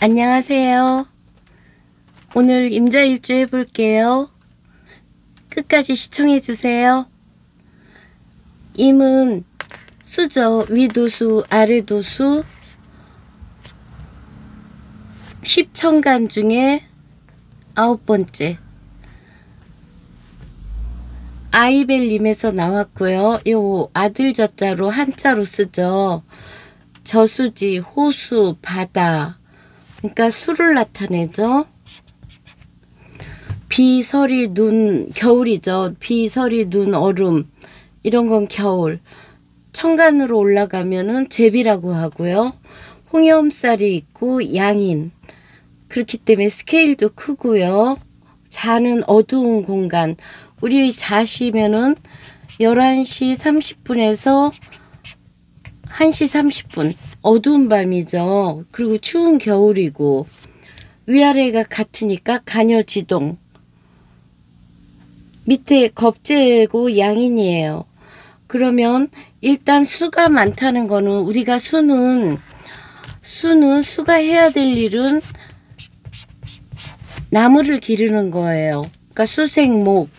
안녕하세요. 오늘 임자일주 해볼게요. 끝까지 시청해주세요. 임은 수죠. 위도수, 아래도수, 10천간 중에 9번째. 아이벨님에서 나왔고요. 요 아들 저자로 한자로 쓰죠. 저수지, 호수, 바다. 그러니까 수를 나타내죠. 비, 서리, 눈, 겨울이죠. 비, 서리, 눈, 얼음. 이런 건 겨울. 천간으로 올라가면은 제비라고 하고요. 홍염살이 있고 양인. 그렇기 때문에 스케일도 크고요. 자는 어두운 공간. 우리 자시면은 11시 30분에서 1시 30분. 어두운 밤이죠. 그리고 추운 겨울이고 위아래가 같으니까 간여지동. 밑에 겁재고 양인이에요. 그러면 일단 수가 많다는 거는 우리가 수가 해야 될 일은 나무를 기르는 거예요. 그러니까 수생목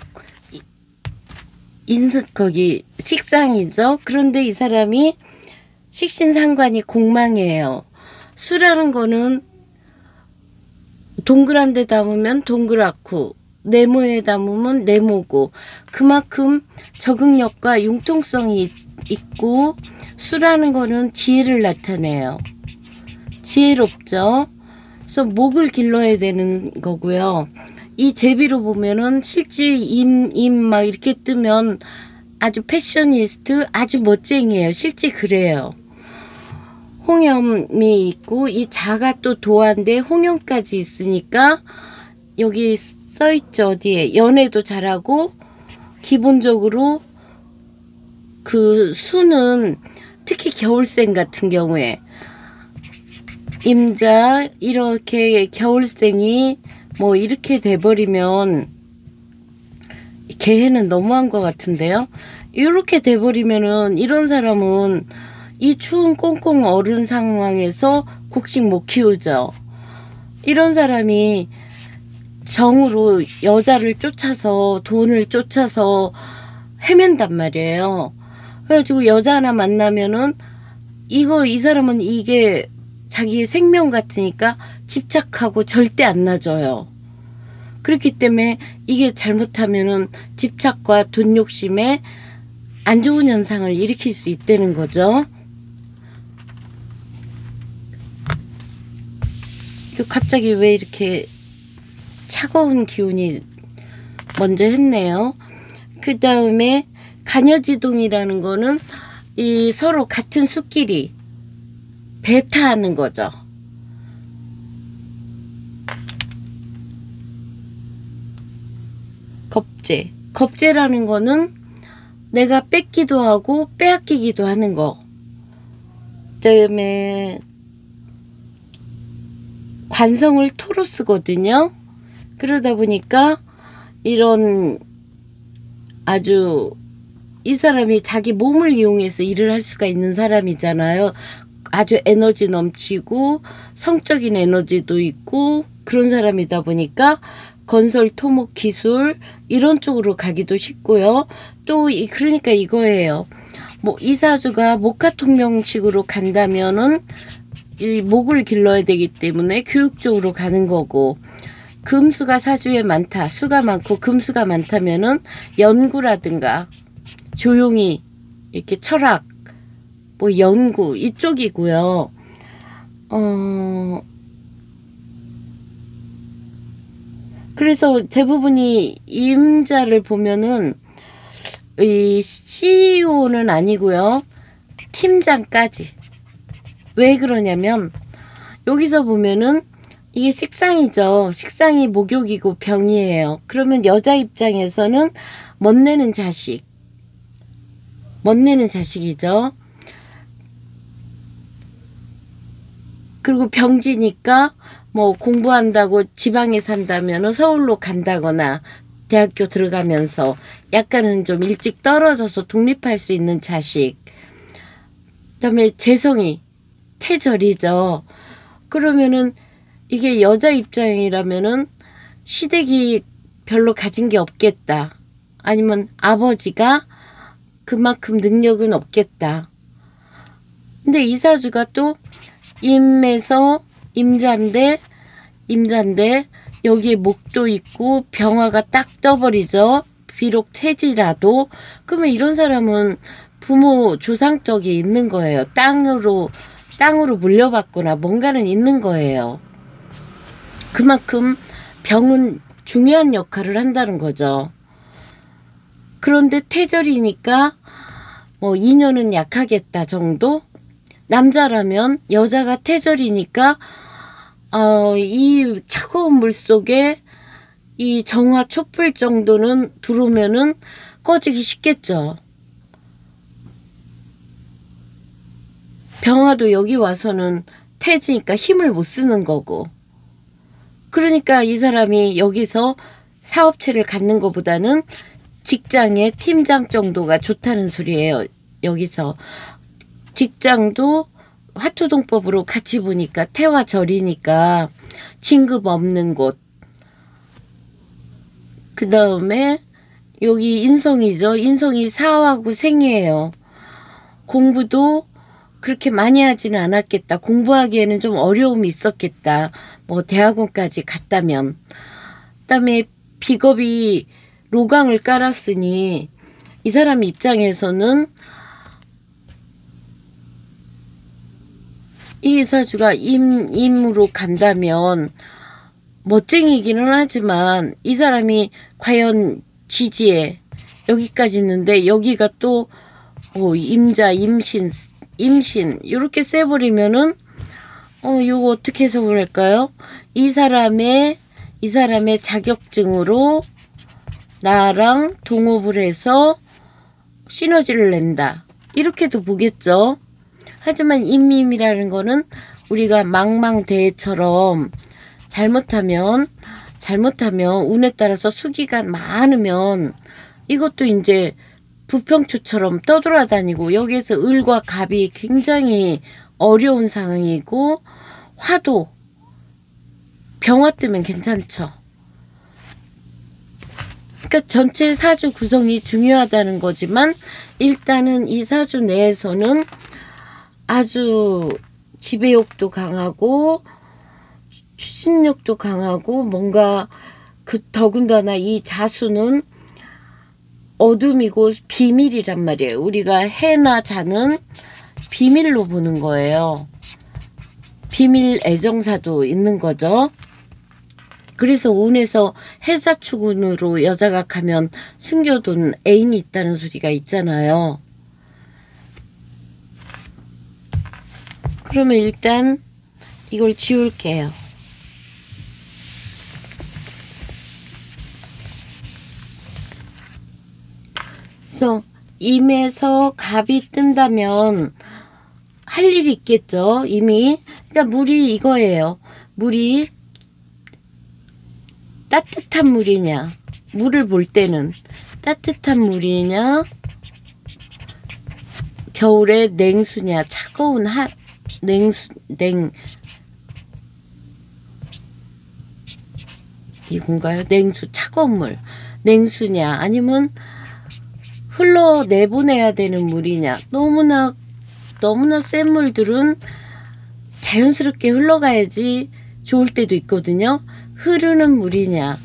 거기 식상이죠. 그런데 이 사람이 식신상관이 공망이에요. 수라는 거는 동그란 데 담으면 동그랗고 네모에 담으면 네모고 그만큼 적응력과 융통성이 있고 수라는 거는 지혜를 나타내요. 지혜롭죠. 그래서 목을 길러야 되는 거고요. 이 제비로 보면은 실제 임 막 이렇게 뜨면 아주 패셔니스트 아주 멋쟁이에요. 실제 그래요. 홍염이 있고 이 자가 또 도화인데 홍염까지 있으니까 여기 써있죠. 어디에 연애도 잘하고 기본적으로 그 수는 특히 겨울생 같은 경우에 임자 이렇게 겨울생이 뭐 이렇게 돼버리면 개해는 너무한 것 같은데요. 이렇게 돼버리면은 이런 사람은 이 추운 꽁꽁 얼은 상황에서 곡식 못 키우죠. 이런 사람이 정으로 여자를 쫓아서 돈을 쫓아서 헤맨단 말이에요. 그래가지고 여자 하나 만나면은 이 사람은 이게 자기의 생명 같으니까 집착하고 절대 안 놔줘요. 그렇기 때문에 이게 잘못하면은 집착과 돈 욕심에 안 좋은 현상을 일으킬 수 있다는 거죠. 갑자기 왜 이렇게 차가운 기운이 먼저 했네요. 그 다음에 간여지동이라는 거는 이 서로 같은 수끼리 배타하는 거죠. 겁재라는 거는 내가 뺏기도 하고 빼앗기기도 하는 거. 그다음에 관성을 토로 쓰거든요. 그러다 보니까 이런 아주 이 사람이 자기 몸을 이용해서 일을 할 수가 있는 사람이잖아요. 아주 에너지 넘치고 성적인 에너지도 있고 그런 사람이다 보니까 건설, 토목, 기술 이런 쪽으로 가기도 쉽고요. 또 그러니까 이거예요. 뭐 이 사주가 목화통명식으로 간다면은 이 목을 길러야 되기 때문에 교육 쪽으로 가는 거고 금수가 사주에 많다. 수가 많고 금수가 많다면은 연구라든가 조용히 이렇게 철학 뭐 연구 이쪽이고요. 그래서 대부분이 임자를 보면은 이 CEO는 아니고요. 팀장까지. 왜 그러냐면 여기서 보면은 이게 식상이죠. 식상이 목욕이고 병이에요. 그러면 여자 입장에서는 멋내는 자식이죠. 그리고 병지니까 뭐 공부한다고 지방에 산다면 서울로 간다거나 대학교 들어가면서 약간은 좀 일찍 떨어져서 독립할 수 있는 자식. 그다음에 재성이 태절이죠. 그러면은 이게 여자 입장이라면은 시댁이 별로 가진 게 없겠다. 아니면 아버지가 그만큼 능력은 없겠다. 근데 이 사주가 또 임에서 임자인데 여기에 목도 있고 병화가 딱 떠버리죠. 비록 태지라도. 그러면 이런 사람은 부모 조상덕이 있는 거예요. 땅으로 물려받거나 뭔가는 있는 거예요. 그만큼 병은 중요한 역할을 한다는 거죠. 그런데 태절이니까 뭐 인연은 약하겠다 정도? 남자라면 여자가 태절이니까 이 차가운 물 속에 이 정화 촛불 정도는 들어오면은 꺼지기 쉽겠죠. 병화도 여기 와서는 태지니까 힘을 못 쓰는 거고. 그러니까 이 사람이 여기서 사업체를 갖는 것보다는 직장의 팀장 정도가 좋다는 소리예요. 여기서 직장도 화토동법으로 같이 보니까 태화절이니까 진급 없는 곳. 그 다음에 여기 인성이죠. 인성이 사하고 생이에요. 공부도 그렇게 많이 하지는 않았겠다. 공부하기에는 좀 어려움이 있었겠다. 뭐 대학원까지 갔다면. 그다음에 비겁이 로강을 깔았으니 이 사람 입장에서는 이 사주가 임으로 간다면 멋쟁이기는 하지만 이 사람이 과연 지지에 여기까지 있는데 여기가 또 임자, 임신 이렇게 세버리면은 요거 어떻게 해석을 할까요? 이 사람의 자격증으로 나랑 동업을 해서 시너지를 낸다. 이렇게도 보겠죠. 하지만 임임이라는 거는 우리가 망망대해처럼 잘못하면 운에 따라서 수기가 많으면 이것도 이제 부평초처럼 떠돌아다니고 여기에서 을과 갑이 굉장히 어려운 상황이고 화도 병화 뜨면 괜찮죠. 그러니까 전체 사주 구성이 중요하다는 거지만 일단은 이 사주 내에서는 아주 지배욕도 강하고 추진력도 강하고 뭔가 더군다나 이 자수는 어둠이고 비밀이란 말이에요. 우리가 해나 자는 비밀로 보는 거예요. 비밀 애정사도 있는 거죠. 그래서 운에서 해사축운으로 여자가 가면 숨겨둔 애인이 있다는 소리가 있잖아요. 그러면 일단 이걸 지울게요. 그래서 임에서 갑이 뜬다면 할 일이 있겠죠. 이미. 그러니까 물이 이거예요. 물이 따뜻한 물이냐, 물을 볼 때는 따뜻한 물이냐, 겨울에 냉수냐, 차가운 이건가요? 냉수, 차가운 물, 냉수냐, 아니면 흘러내보내야 되는 물이냐. 너무나 센 물들은 자연스럽게 흘러가야지 좋을 때도 있거든요. 흐르는 물이냐,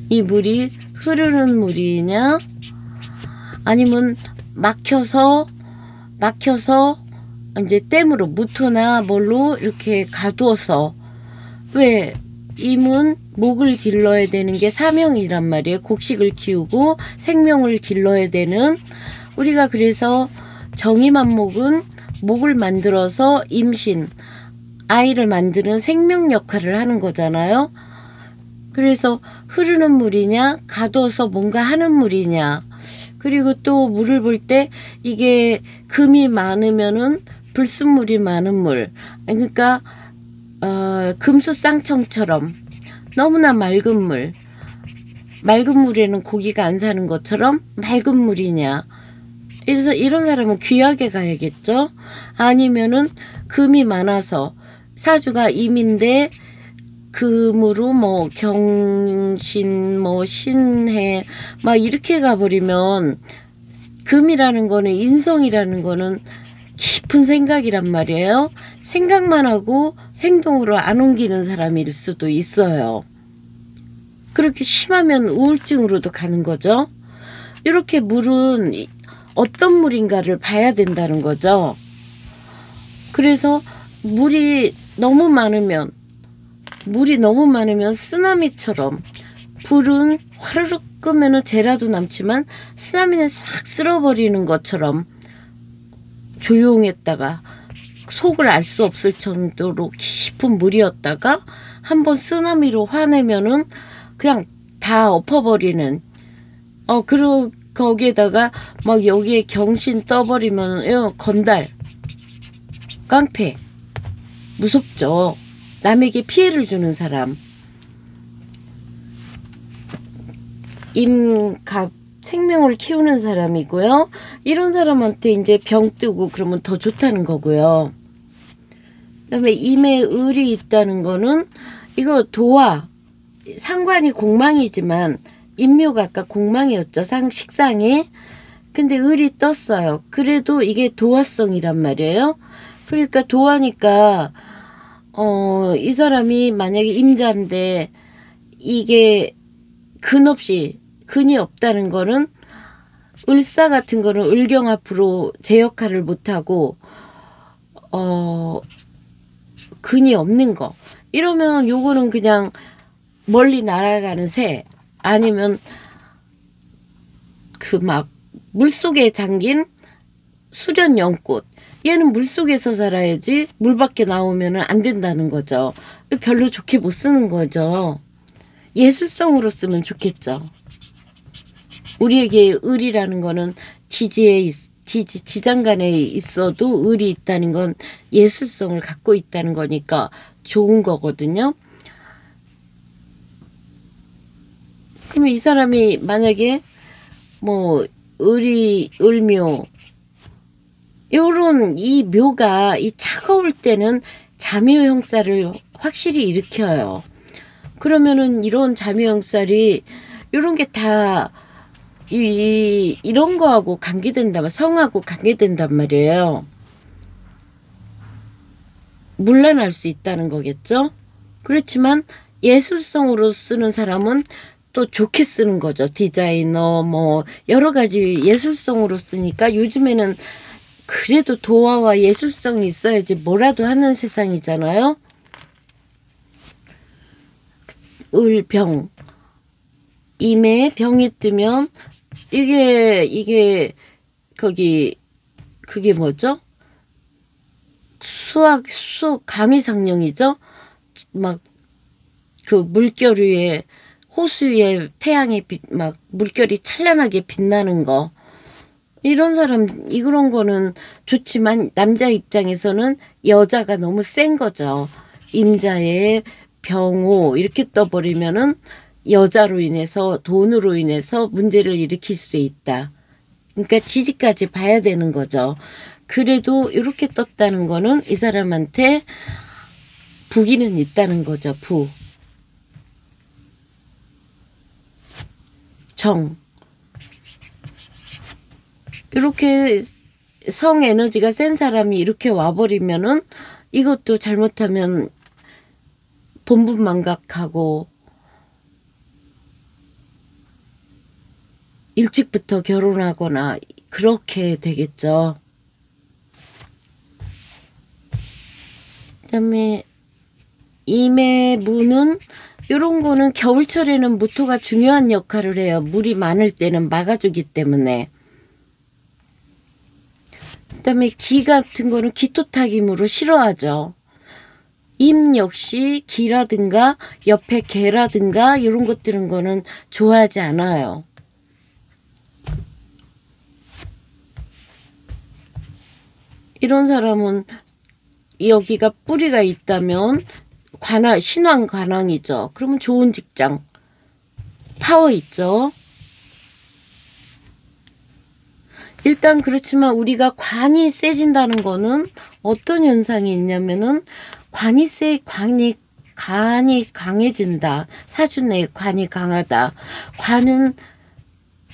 이 물이 흐르는 물이냐, 아니면 막혀서 이제 댐으로 무토나 뭘로 이렇게 가두어서. 왜? 임은 목을 길러야 되는 게 사명이란 말이에요. 곡식을 키우고 생명을 길러야 되는. 우리가 그래서 정의만목은 목을 만들어서 임신, 아이를 만드는 생명 역할을 하는 거잖아요. 그래서 흐르는 물이냐, 가둬서 뭔가 하는 물이냐. 그리고 또 물을 볼 때 이게 금이 많으면은 불순물이 많은 물. 그러니까 금수쌍청처럼 너무나 맑은 물에는 고기가 안 사는 것처럼 맑은 물이냐. 그래서 이런 사람은 귀하게 가야겠죠. 아니면은 금이 많아서 사주가 임인데 금으로 뭐 경신 뭐 신해 막 이렇게 가버리면 금이라는 거는 인성이라는 거는 깊은 생각이란 말이에요. 생각만 하고 행동으로 안 옮기는 사람일 수도 있어요. 그렇게 심하면 우울증으로도 가는 거죠. 이렇게 물은 어떤 물인가를 봐야 된다는 거죠. 그래서 물이 너무 많으면 쓰나미처럼 불은 화르륵 끄면은 재라도 남지만 쓰나미는 싹 쓸어버리는 것처럼 조용했다가 속을 알 수 없을 정도로 깊은 물이었다가 한번 쓰나미로 화내면은 그냥 다 엎어버리는 그리고 거기에다가 막 여기에 경신 떠버리면 건달 깡패 무섭죠. 남에게 피해를 주는 사람 임갑 생명을 키우는 사람이고요. 이런 사람한테 이제 병 뜨고 그러면 더 좋다는 거고요. 그다음에 임에 을이 있다는 거는 이거 도화 상관이 공망이지만 임묘가 아까 공망이었죠. 식상이. 근데 을이 떴어요. 그래도 이게 도화성이란 말이에요. 그러니까 도화니까 이 사람이 만약에 임자인데 이게 근이 없다는 거는 을사 같은 거는 을경 앞으로 제 역할을 못하고 근이 없는 거 이러면 요거는 그냥 멀리 날아가는 새 아니면 그 막 물속에 잠긴 수련 연꽃 얘는 물속에서 살아야지 물 밖에 나오면 안 된다는 거죠. 별로 좋게 못 쓰는 거죠. 예술성으로 쓰면 좋겠죠. 우리에게 을이라는 거는 지장간에 있어도 을이 있다는 건 예술성을 갖고 있다는 거니까 좋은 거거든요. 그럼 이 사람이 만약에 뭐 을묘 요런 이 묘가 이 차가울 때는 자묘 형살을 확실히 일으켜요. 그러면은 이런 자묘 형살이 요런 게 다 이런 거하고 관계된다면 성하고 관계된단 말이에요. 물러날 수 있다는 거겠죠. 그렇지만 예술성으로 쓰는 사람은 또 좋게 쓰는 거죠. 디자이너 뭐 여러 가지 예술성으로 쓰니까 요즘에는 그래도 도화와 예술성이 있어야지 뭐라도 하는 세상이잖아요. 을병 임에 병이 뜨면 이게 그게 뭐죠? 감이상령이죠. 막 그 물결 위에 호수 위에 태양이 막 물결이 찬란하게 빛나는 거 이런 이런 거는 좋지만 남자 입장에서는 여자가 너무 센 거죠. 임자에 병호 이렇게 떠버리면은 여자로 인해서 돈으로 인해서 문제를 일으킬 수 있다. 그러니까 지지까지 봐야 되는 거죠. 그래도 이렇게 떴다는 거는 이 사람한테 부기는 있다는 거죠. 정. 이렇게 성 에너지가 센 사람이 이렇게 와버리면은 이것도 잘못하면 본분망각하고 일찍부터 결혼하거나 그렇게 되겠죠. 그다음에 임해무는 이런 거는 겨울철에는 무토가 중요한 역할을 해요. 물이 많을 때는 막아주기 때문에. 그다음에 기 같은 거는 기토타김으로 싫어하죠. 임 역시 기라든가 옆에 개라든가 이런 것들은 거는 좋아하지 않아요. 이런 사람은 여기가 뿌리가 있다면 신왕 관왕이죠. 그러면 좋은 직장 파워 있죠. 일단 그렇지만 우리가 관이 세진다는 거는 어떤 현상이 있냐면은 관이 강해진다. 사주내 관이 강하다. 관은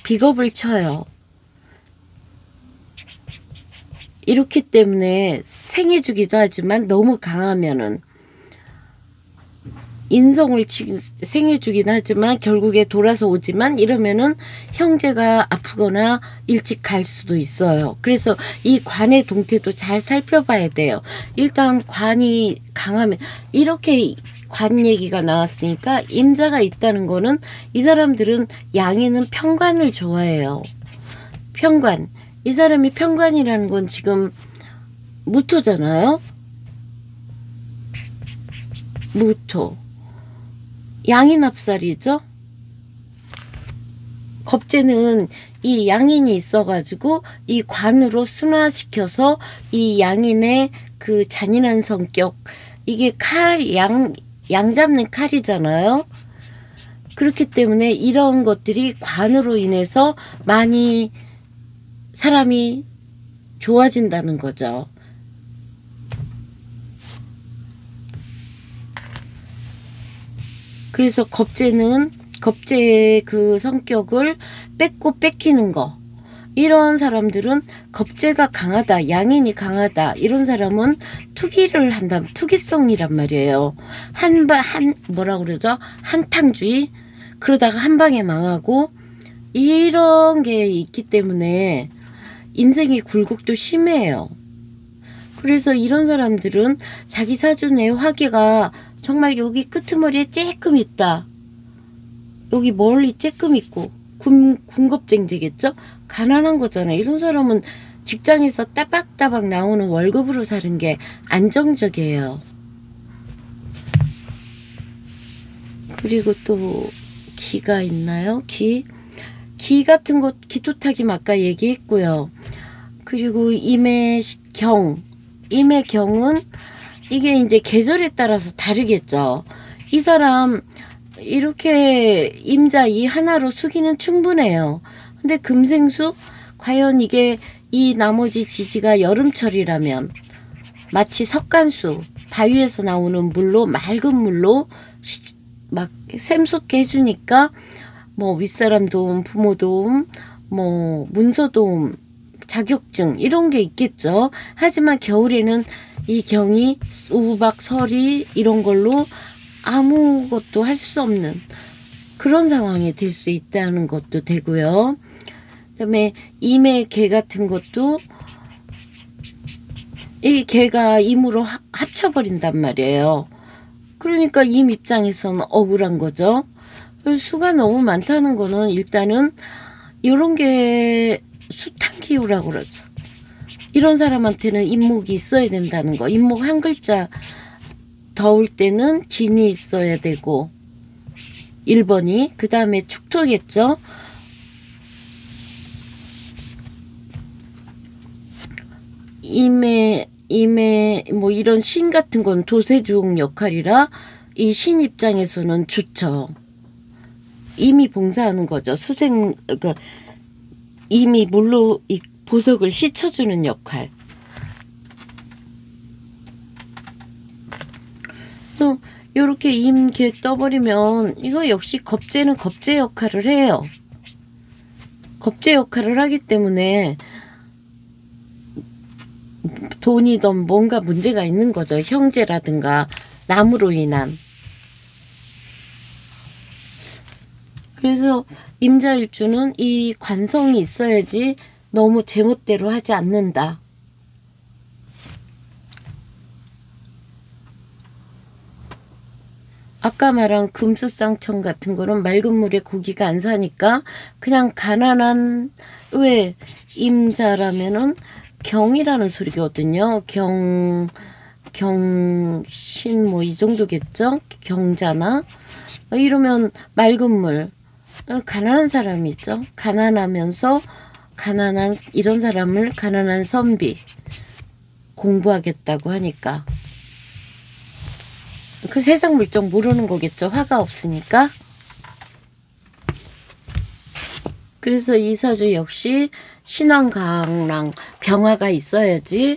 비겁을 쳐요. 이렇기 때문에 생해주기도 하지만 너무 강하면은 인성을 생해주긴 하지만 결국에 돌아서 오지만 이러면은 형제가 아프거나 일찍 갈 수도 있어요. 그래서 이 관의 동태도 잘 살펴봐야 돼요. 일단 관이 강하면 이렇게 관 얘기가 나왔으니까 임자가 있다는 거는 이 사람들은 양에는 편관을 좋아해요. 편관. 이 사람이 편관이라는 건 지금 무토잖아요. 무토. 양인합살이죠. 겁재는 이 양인이 있어가지고 이 관으로 순화시켜서 이 양인의 그 잔인한 성격, 이게 양 잡는 칼이잖아요. 그렇기 때문에 이런 것들이 관으로 인해서 많이 사람이 좋아진다는 거죠. 그래서 겁재의 그 성격을 뺏기는 거. 이런 사람들은 겁재가 강하다, 양인이 강하다. 이런 사람은 투기를 한다면 투기성이란 말이에요. 뭐라 그러죠? 한탕주의. 그러다가 한 방에 망하고 이런 게 있기 때문에 인생의 굴곡도 심해요. 그래서 이런 사람들은 자기 사주 내 화기가 정말 여기 끄트머리에 쬐끔 있다. 여기 멀리 쬐끔 있고 군겁쟁지겠죠? 가난한 거잖아요. 이런 사람은 직장에서 따박따박 나오는 월급으로 사는 게 안정적이에요. 그리고 또 기가 있나요? 기 같은 것, 기토타김 아까 얘기했고요. 그리고 임의경은 이게 이제 계절에 따라서 다르겠죠. 이 사람 이렇게 임자 이 하나로 수기는 충분해요. 근데 금생수 과연 이게 이 나머지 지지가 여름철이라면 마치 석간수 바위에서 나오는 물로 맑은 물로 막 샘솟게 해주니까 뭐 윗사람 도움, 부모 도움, 뭐 문서 도움, 자격증 이런 게 있겠죠. 하지만 겨울에는 이 경이 우박, 서리 이런 걸로 아무것도 할 수 없는 그런 상황이 될 수 있다는 것도 되고요. 그다음에 임의 개 같은 것도 이 개가 임으로 합쳐버린단 말이에요. 그러니까 임 입장에서는 억울한 거죠. 수가 너무 많다는 거는 일단은 이런 게 수탕기후라고 그러죠. 이런 사람한테는 임목이 있어야 된다는 거. 임목 한 글자 더울 때는 진이 있어야 되고 1번이 그 다음에 축토겠죠. 임의 뭐 이런 신 같은 건 도세주옥 역할이라 이 신 입장에서는 좋죠. 임이 봉사하는 거죠. 그러니까 임이 물로 이 보석을 씻어주는 역할. 또 요렇게 임개 떠버리면 이거 역시 겁재는 겁재 역할을 해요. 겁재 역할을 하기 때문에 돈이든 뭔가 문제가 있는 거죠. 형제라든가 남으로 인한. 그래서 임자일주는 이 관성이 있어야지 너무 제멋대로 하지 않는다. 아까 말한 금수쌍청 같은 거는 맑은 물에 고기가 안 사니까 그냥 가난한, 왜 임자라면은 경이라는 소리거든요. 경신 뭐 이 정도겠죠. 경자나 이러면 맑은 물. 가난한 사람이 있죠. 가난하면서 가난한 이런 사람을 가난한 선비 공부하겠다고 하니까 그 세상 물정 모르는 거겠죠. 화가 없으니까. 그래서 이 사주 역시 신왕강랑 병화가 있어야지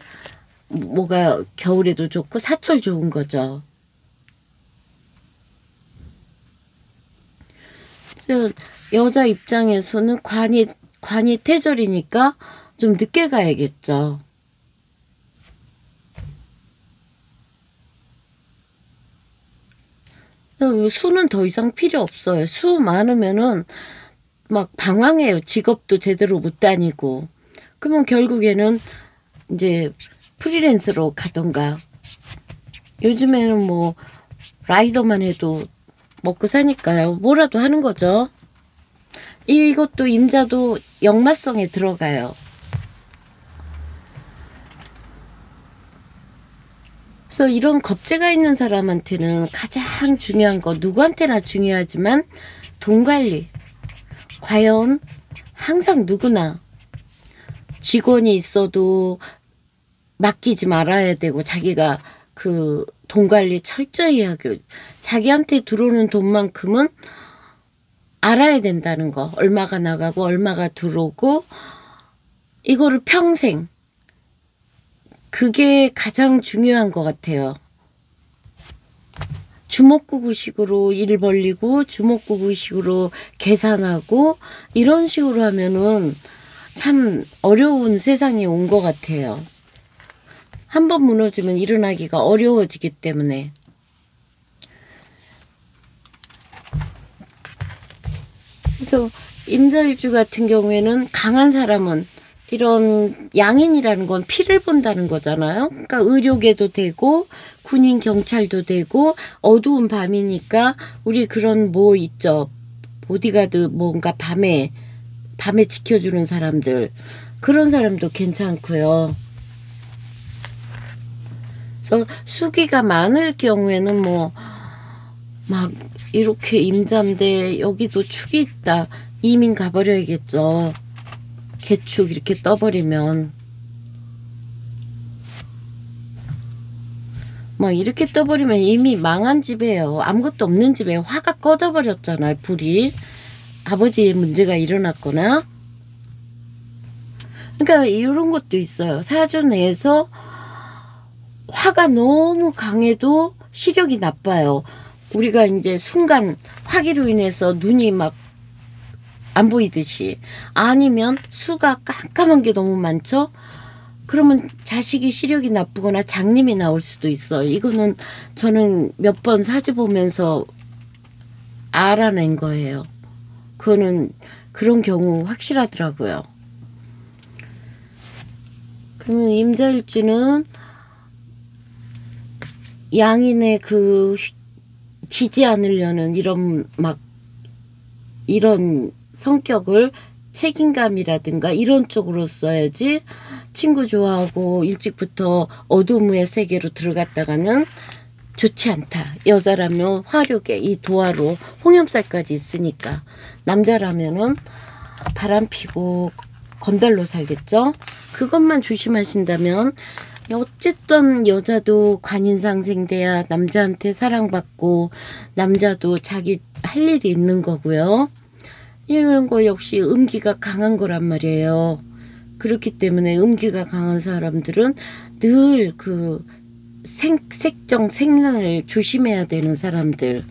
뭐가 겨울에도 좋고 사철 좋은 거죠. 그래서 여자 입장에서는 관이 태절이니까 좀 늦게 가야겠죠. 수는 더 이상 필요 없어요. 수 많으면은 막 방황해요. 직업도 제대로 못 다니고. 그러면 결국에는 이제 프리랜서로 가던가. 요즘에는 뭐 라이더만 해도 먹고 사니까요. 뭐라도 하는 거죠. 이것도 임자도 역마성에 들어가요. 그래서 이런 겁재가 있는 사람한테는 가장 중요한 거, 누구한테나 중요하지만 돈 관리. 과연 항상 누구나 직원이 있어도 맡기지 말아야 되고, 자기가 그 돈 관리 철저히 하고, 자기한테 들어오는 돈만큼은 알아야 된다는 거. 얼마가 나가고 얼마가 들어오고, 이거를 평생. 그게 가장 중요한 것 같아요. 주먹구구식으로 일 벌리고 주먹구구식으로 계산하고 이런 식으로 하면은 참 어려운 세상이 온 것 같아요. 한번 무너지면 일어나기가 어려워지기 때문에. 그래서 임자일주 같은 경우에는 강한 사람은 이런 양인이라는 건 피를 본다는 거잖아요. 그러니까 의료계도 되고 군인 경찰도 되고, 어두운 밤이니까 우리 그런 뭐 있죠. 보디가드 뭔가 밤에 지켜주는 사람들, 그런 사람도 괜찮고요. 그래서 수기가 많을 경우에는 뭐 막 이렇게 임자인데 여기도 축이 있다. 이민 가버려야겠죠. 개축 이렇게 떠버리면. 막 이렇게 떠버리면 이미 망한 집이에요. 아무것도 없는 집에 화가 꺼져버렸잖아요. 불이. 아버지의 문제가 일어났거나. 그러니까 이런 것도 있어요. 사주 내에서 화가 너무 강해도 시력이 나빠요. 우리가 이제 순간 화기로 인해서 눈이 막 안 보이듯이. 아니면 수가 깜깜한 게 너무 많죠. 그러면 자식이 시력이 나쁘거나 장님이 나올 수도 있어요. 이거는 저는 몇 번 사주 보면서 알아낸 거예요. 그거는 그런 경우 확실하더라고요. 그러면 임자일주는 양인의 그 지지 않으려는 이런 성격을 책임감이라든가 이런 쪽으로 써야지, 친구 좋아하고 일찍부터 어둠의 세계로 들어갔다가는 좋지 않다. 여자라면 화력에 이 도화로 홍염살까지 있으니까. 남자라면은 바람 피고 건달로 살겠죠. 그것만 조심하신다면, 어쨌든 여자도 관인상생돼야 남자한테 사랑받고 남자도 자기 할 일이 있는 거고요. 이런 거 역시 음기가 강한 거란 말이에요. 그렇기 때문에 음기가 강한 사람들은 늘 그 생란을 조심해야 되는 사람들.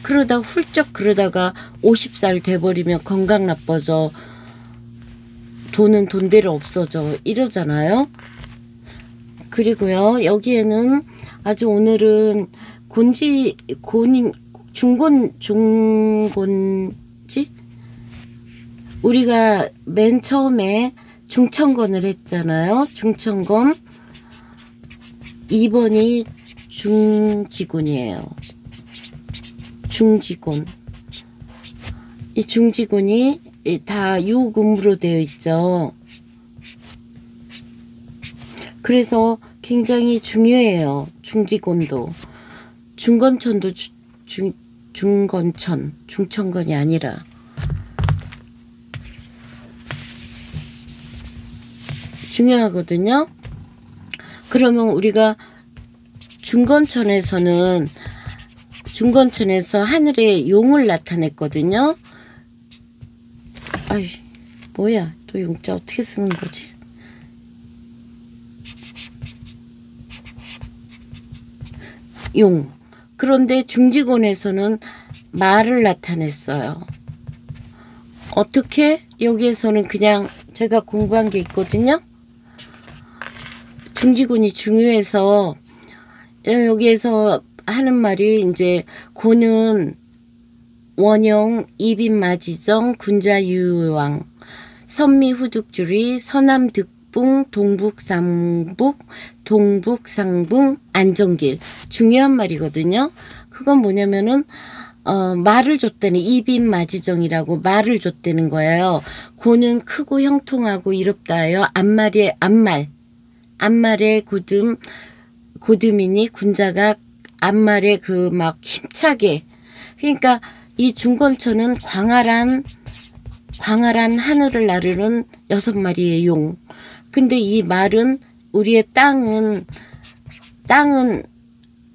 그러다 훌쩍 그러다가 50살 돼버리면 건강 나빠져, 돈은 돈대로 없어져, 이러잖아요. 그리고요, 여기에는 아주 오늘은 중곤지? 우리가 맨 처음에 중천건을 했잖아요. 중천건 2번이 중지곤이에요. 중지곤. 이 중지곤이 다 유금으로 되어 있죠. 그래서 굉장히 중요해요. 중지곤도. 중건천도 중건천, 중천건이 아니라. 중요하거든요. 그러면 우리가 중건천에서 하늘에 용을 나타냈거든요. 아이, 뭐야, 또 용자 어떻게 쓰는 거지? 용. 그런데 중지곤에서는 말을 나타냈어요. 어떻게? 여기에서는 그냥 제가 공부한 게 있거든요. 중지곤이 중요해서 여기에서 하는 말이 이제 고는 원영 이빈마지정 군자유왕 선미후둑주리 서남득붕 동북상북 동북상붕 안정길. 중요한 말이거든요. 그건 뭐냐면은 말을 줬다는 이빈마지정이라고 말을 줬다는 거예요. 고는 크고 형통하고 이롭다요. 앞말에 고듬이니 군자가 앞말에 그 막 힘차게. 그러니까 이 중건처는 광활한 하늘을 나르는 6마리의 용. 근데 이 말은 우리의 땅은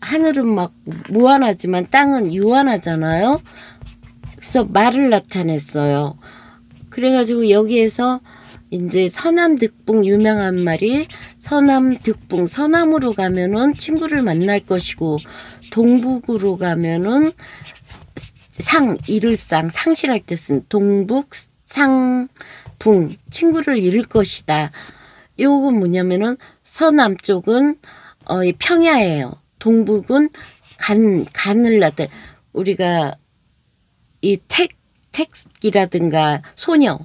하늘은 막 무한하지만 땅은 유한하잖아요. 그래서 말을 나타냈어요. 그래가지고 여기에서 이제 서남득붕 유명한 말이 서남득붕 서남으로 가면은 친구를 만날 것이고 동북으로 가면은 상실할 때 쓴 동북상붕 친구를 잃을 것이다. 요건 뭐냐면은 서남 쪽은 평야예요. 동북은 간을 나타. 우리가 이 택이라든가 소녀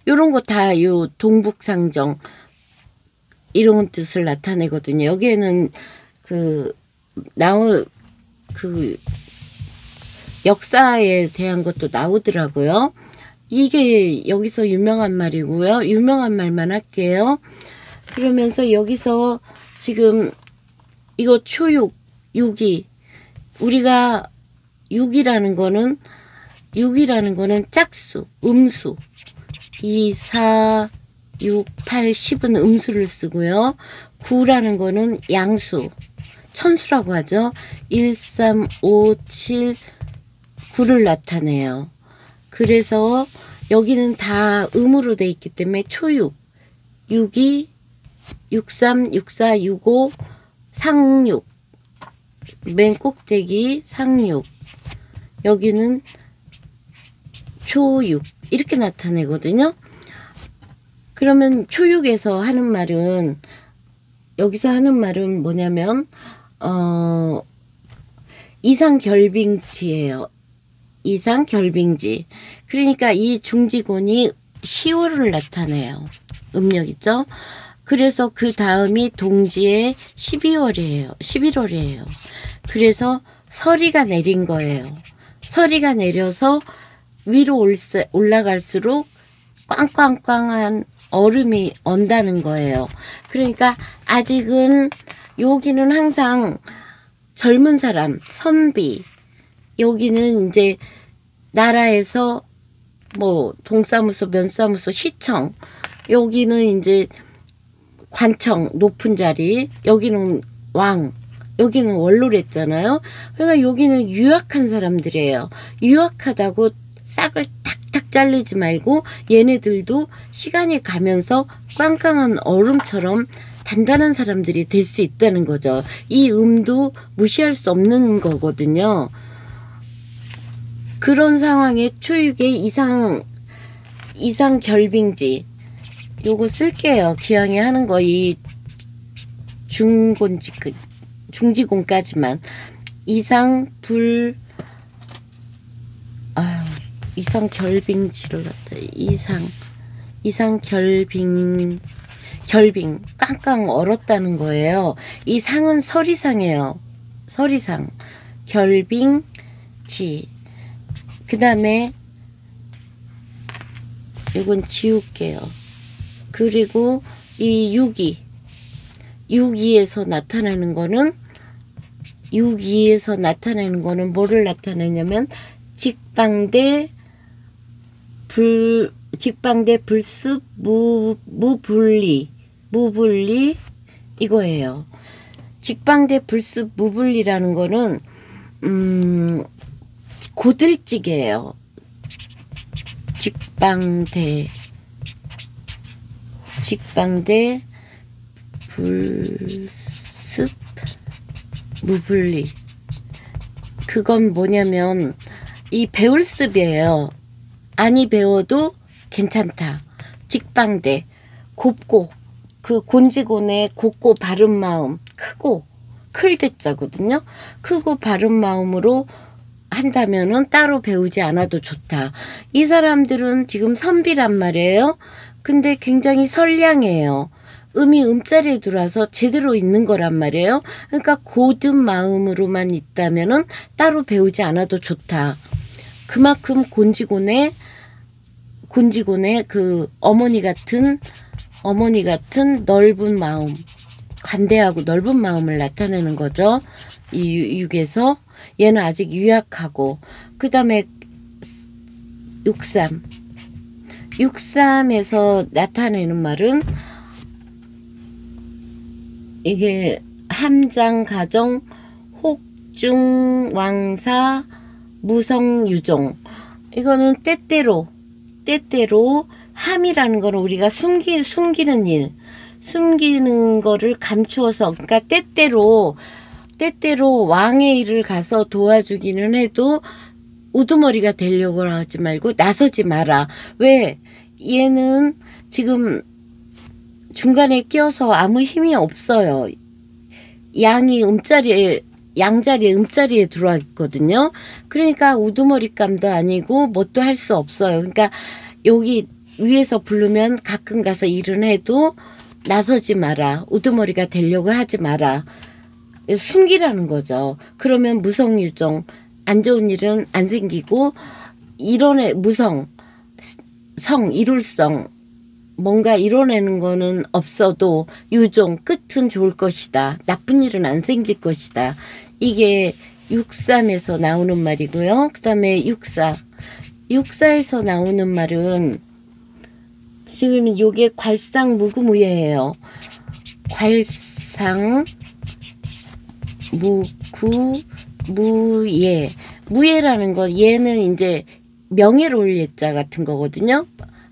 요런 거 다 요 동북상정 이런 뜻을 나타내거든요. 여기에는 그 역사에 대한 것도 나오더라고요. 이게 여기서 유명한 말이고요. 유명한 말만 할게요. 그러면서 여기서 지금 이거 초육, 육이 우리가 6이라는 거는 짝수, 음수. 2, 4, 6, 8, 10은 음수를 쓰고요. 9라는 거는 양수, 천수라고 하죠. 1, 3, 5, 7, 9를 나타내요. 그래서 여기는 다 음으로 돼 있기 때문에 초육, 62, 63, 64, 65, 상육, 맨 꼭대기 상육, 여기는 초육 이렇게 나타내거든요. 그러면 초육에서 하는 말은 여기서 하는 말은 뭐냐면 이상결빙지예요. 이상결빙지. 그러니까 이 중지곤이 10월을 나타내요. 음력이죠. 그래서 그 다음이 동지의 11월이에요. 그래서 서리가 내린 거예요. 서리가 내려서 위로 올라갈수록 꽝꽝꽝한 얼음이 언다는 거예요. 그러니까 아직은 여기는 항상 젊은 사람, 선비, 여기는 이제 나라에서 뭐 동사무소, 면사무소, 시청, 여기는 이제 관청, 높은 자리, 여기는 왕, 여기는 원로랬잖아요. 그러니까 여기는 유약한 사람들이에요. 유약하다고 싹을 탁탁 자르지 말고 얘네들도 시간이 가면서 꽝꽝한 얼음처럼 단단한 사람들이 될 수 있다는 거죠. 이 음도 무시할 수 없는 거거든요. 그런 상황에 초육의 이상결빙지 요거 쓸게요. 기왕에 하는 거 이 중지곤까지만 이상결빙지를 갖다 결빙 깡깡 얼었다는 거예요. 이 상은 서리상이에요. 서리상 결빙지. 그 다음에 이건 지울게요. 그리고 이 6기에서 나타내는 거는 뭐를 나타내냐면 직방대 불습 무분리 이거예요. 직방대 불습 무분리라는 거는 고들찌개예요. 직방대 불습 무분리 그건 뭐냐면 이 배울습이에요. 아니 배워도 괜찮다. 직방대, 곱고, 그 곤지곤의 곱고 바른 마음, 크고, 클 대자거든요. 크고 바른 마음으로 한다면은 따로 배우지 않아도 좋다. 이 사람들은 지금 선비란 말이에요. 근데 굉장히 선량해요. 음이 음자리에 들어와서 제대로 있는 거란 말이에요. 그러니까 고든 마음으로만 있다면은 따로 배우지 않아도 좋다. 그만큼 곤지곤의 그 어머니 같은 넓은 마음, 관대하고 넓은 마음을 나타내는 거죠. 이 육에서. 얘는 아직 유약하고, 그 다음에 63. 63에서 나타내는 말은 이게 함장, 가정, 혹중, 왕사, 무성유종. 이거는 때때로 함이라는 거는 우리가 숨기는 일, 숨기는 거를 감추어서, 그러니까 때때로 왕의 일을 가서 도와주기는 해도 우두머리가 되려고 하지 말고 나서지 마라. 왜? 얘는 지금 중간에 끼어서 아무 힘이 없어요. 양이 양자리에 음자리에 들어와 있거든요. 그러니까 우두머리감도 아니고 뭣도 할 수 없어요. 그러니까 여기 위에서 부르면 가끔 가서 일은 해도 나서지 마라. 우두머리가 되려고 하지 마라. 숨기라는 거죠. 그러면 무성유종, 안 좋은 일은 안 생기고, 이룰성, 뭔가 이뤄내는 거는 없어도 유종, 끝은 좋을 것이다. 나쁜 일은 안 생길 것이다. 이게 63에서 나오는 말이고요. 그 다음에 64에서 나오는 말은 지금 요게 괄상무구무예예요. 괄상 무예. 무예라는 건 얘는 이제 명예로울 예자 같은 거거든요.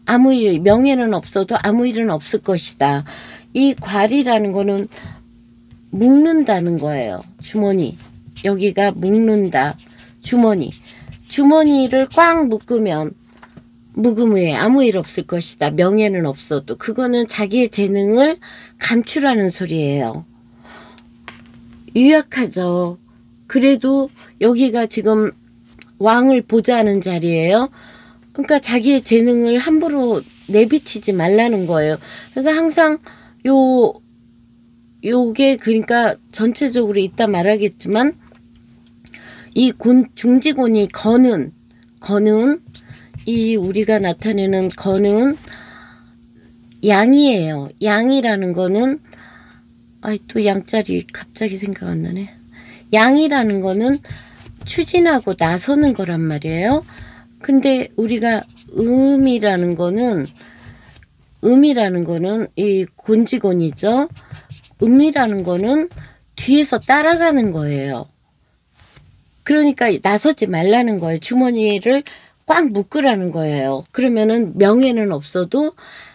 아무 일, 명예는 없어도 아무 일은 없을 것이다. 이 괄이라는 거는 묶는다는 거예요. 주머니. 여기가 묶는다. 주머니를 꽉 묶으면 무금무예, 아무 일 없을 것이다. 명예는 없어도. 그거는 자기의 재능을 감추라는 소리예요. 유약하죠. 그래도 여기가 지금 왕을 보좌하는 자리예요. 그러니까 자기의 재능을 함부로 내비치지 말라는 거예요. 그러니까 항상 요게 그러니까 전체적으로 이따 말하겠지만 이 중지곤이 거는 이 우리가 나타내는 거는 양이에요. 양이라는 거는 또 양자리 갑자기 생각 안 나네. 양이라는 거는 추진하고 나서는 거란 말이에요. 근데 우리가 음이라는 거는 이 곤지곤이죠. 음이라는 거는 뒤에서 따라가는 거예요. 그러니까 나서지 말라는 거예요. 주머니를 꽉 묶으라는 거예요. 그러면은 명예는 없어도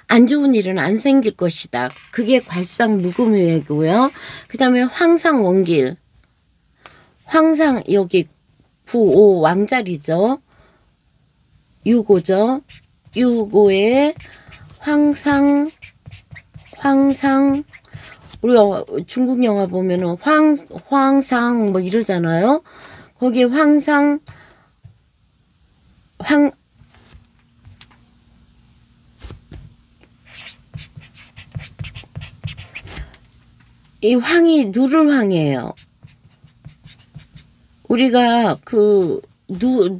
안 좋은 일은 안 생길 것이다. 그게 괄상무구무예고요. 그 다음에 황상원길. 황상 여기 9, 5 왕자리죠. 유고죠. 유고에 황상 우리가 중국 영화 보면은 황상 뭐 이러잖아요. 거기에 이 황이 누를 황이에요. 우리가 그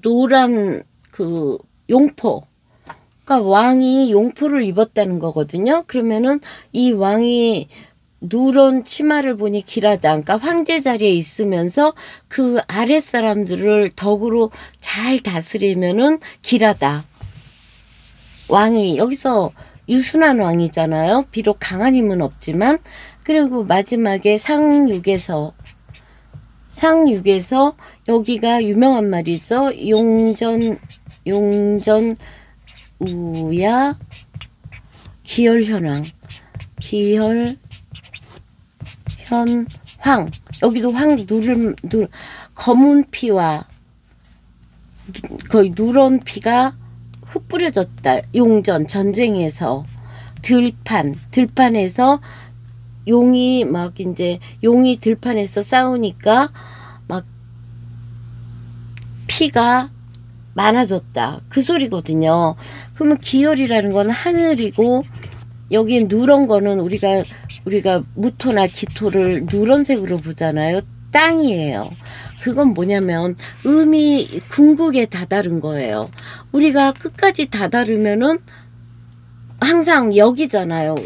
노란 그 용포, 그러니까 왕이 용포를 입었다는 거거든요. 그러면은 이 왕이 누런 치마를 보니 길하다. 그러니까 황제 자리에 있으면서 그 아랫 사람들을 덕으로 잘 다스리면은 길하다. 왕이 여기서 유순한 왕이잖아요. 비록 강한 힘은 없지만. 그리고 마지막에 상육에서 여기가 유명한 말이죠. 용전 우야 기혈현황 기혈현황. 여기도 황 누를 검은 피와 거의 누런 피가 흩뿌려졌다. 용전 전쟁에서 들판에서 용이 막 이제 용이 들판에서 싸우니까 막 피가 많아졌다. 그 소리거든요. 그러면 기혈이라는 건 하늘이고 여기 누런 거는 우리가 무토나 기토를 누런색으로 보잖아요. 땅이에요. 그건 뭐냐면 궁극에 다다른 거예요. 우리가 끝까지 다다르면은 항상 역이잖아요.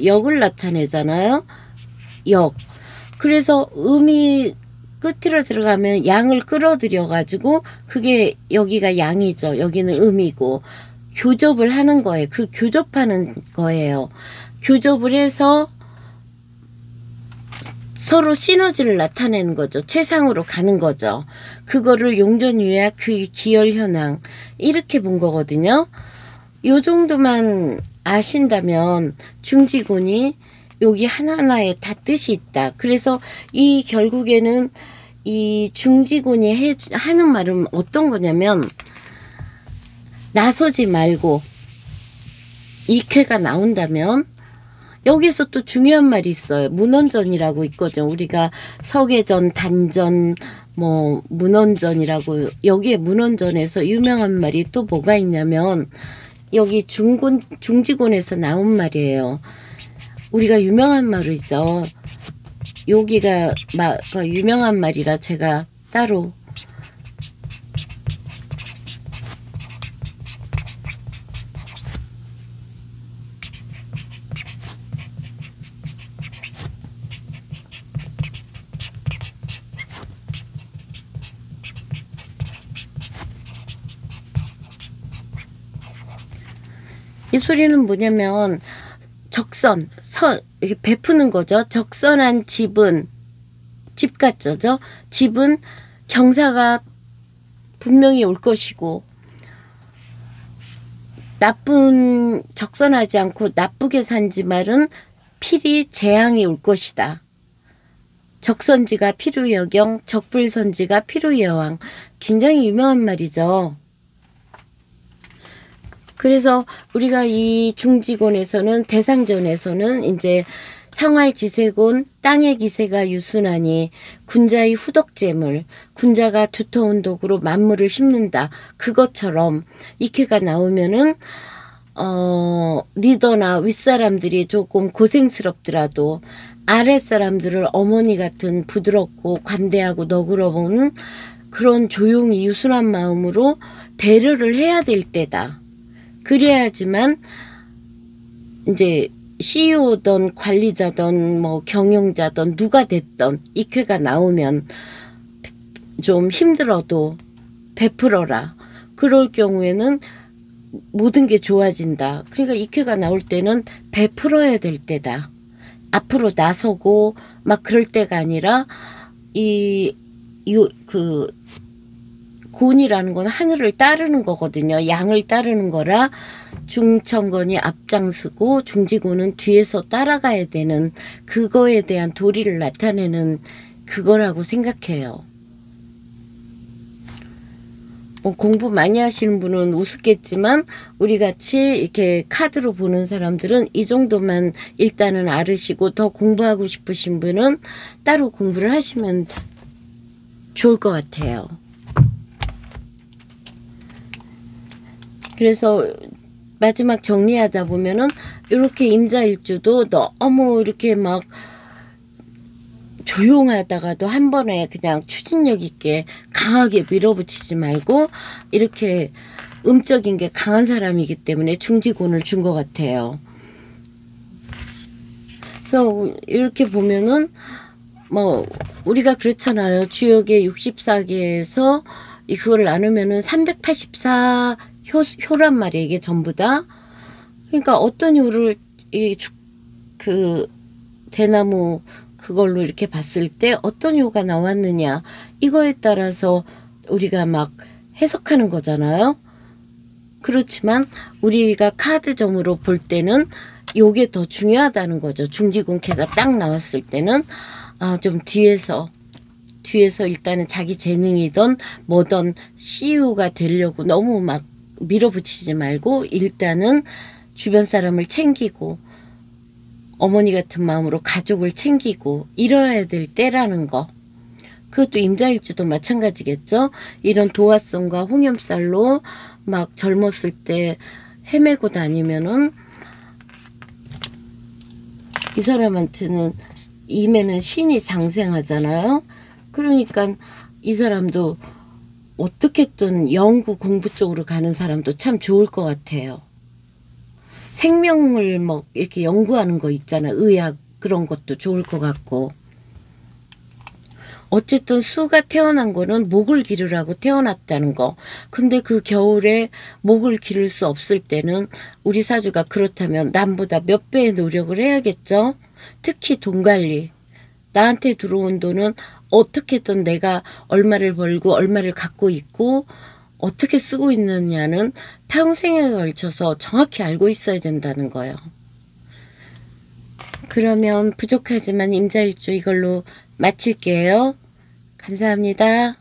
역을 나타내잖아요. 역. 그래서 끝으로 들어가면 양을 끌어들여 가지고 그게 여기가 양이죠. 여기는 음이고 교접을 하는 거예요. 그 교접하는 거예요. 교접을 해서 서로 시너지를 나타내는 거죠. 최상으로 가는 거죠. 그거를 용전유야 그 기열 현황 이렇게 본 거거든요. 요 정도만 아신다면 중지곤이 여기 하나하나에 다 뜻이 있다. 그래서 이 결국에는 이 중지곤이 하는 말은 어떤 거냐면 나서지 말고 익회가 나온다면 여기서 또 중요한 말이 있어요. 문헌전이라고 있거든요. 우리가 석회전, 단전, 뭐 문헌전이라고 여기에 문헌전에서 유명한 말이 또 뭐가 있냐면 여기 중지곤에서 나온 말이에요. 우리가 유명한 말이 있어. 여기가 유명한 말이라 제가 따로 이 소리는 뭐냐면 이렇게 베푸는 거죠. 적선한 집은 집 같죠. 집은 경사가 분명히 올 것이고 적선하지 않고 나쁘게 산 집말은 필히 재앙이 올 것이다. 적선지가 필요여경, 적불선지가 필요여왕. 굉장히 유명한 말이죠. 그래서 우리가 이 중지곤에서는 대상전에서는 이제 상활지세곤 땅의 기세가 유순하니 군자의 후덕재물 군자가 두터운 독으로 만물을 심는다. 그것처럼 익회가 나오면은 리더나 윗사람들이 조금 고생스럽더라도 아랫사람들을 어머니 같은 부드럽고 관대하고 너그러운 그런 조용히 유순한 마음으로 배려를 해야 될 때다. 그래야지만 이제 CEO든 관리자든 뭐 경영자든 누가 됐든 익회가 나오면 좀 힘들어도 베풀어라. 그럴 경우에는 모든 게 좋아진다. 그러니까 익회가 나올 때는 베풀어야 될 때다. 앞으로 나서고 막 그럴 때가 아니라 곤이라는 건 하늘을 따르는 거거든요. 양을 따르는 거라 중천건이 앞장서고 중지곤은 뒤에서 따라가야 되는 그거에 대한 도리를 나타내는 그거라고 생각해요. 뭐 공부 많이 하시는 분은 우습겠지만 우리같이 이렇게 카드로 보는 사람들은 이 정도만 일단은 알으시고 더 공부하고 싶으신 분은 따로 공부를 하시면 좋을 것 같아요. 그래서 마지막 정리하다 보면은 이렇게 임자일주도 너무 이렇게 막 조용하다가도 한 번에 그냥 추진력 있게 강하게 밀어붙이지 말고 이렇게 음적인 게 강한 사람이기 때문에 중지곤을 준 것 같아요. 그래서 이렇게 보면은 뭐 우리가 그렇잖아요. 주역의 64개에서 그걸 나누면은 384 효란 말이에요. 이게 전부 다. 그러니까 어떤 효를 그 대나무 그걸로 이렇게 봤을 때 어떤 효가 나왔느냐 이거에 따라서 우리가 막 해석하는 거잖아요. 그렇지만 우리가 카드점으로 볼 때는 요게 더 중요하다는 거죠. 중지곤캐가 딱 나왔을 때는 좀 뒤에서 뒤에서 일단은 자기 재능이든 뭐든 CEO가 되려고 너무 막 밀어붙이지 말고 일단은 주변 사람을 챙기고 어머니 같은 마음으로 가족을 챙기고 이뤄야 될 때라는 거. 그것도 임자일주도 마찬가지겠죠. 이런 도화성과 홍염살로 막 젊었을 때 헤매고 다니면은 이 사람한테는 임에는 신이 장생하잖아요. 그러니까 이 사람도 어떻게든 연구 공부 쪽으로 가는 사람도 참 좋을 것 같아요. 생명을 뭐 이렇게 연구하는 거 있잖아요. 의학 그런 것도 좋을 것 같고. 어쨌든 수가 태어난 거는 목을 기르라고 태어났다는 거. 근데 그 겨울에 목을 기를 수 없을 때는 우리 사주가 그렇다면 남보다 몇 배의 노력을 해야겠죠. 특히 돈 관리. 나한테 들어온 돈은 어떻게든 내가 얼마를 벌고 얼마를 갖고 있고 어떻게 쓰고 있느냐는 평생에 걸쳐서 정확히 알고 있어야 된다는 거예요. 그러면 부족하지만 임자일주 이걸로 마칠게요. 감사합니다.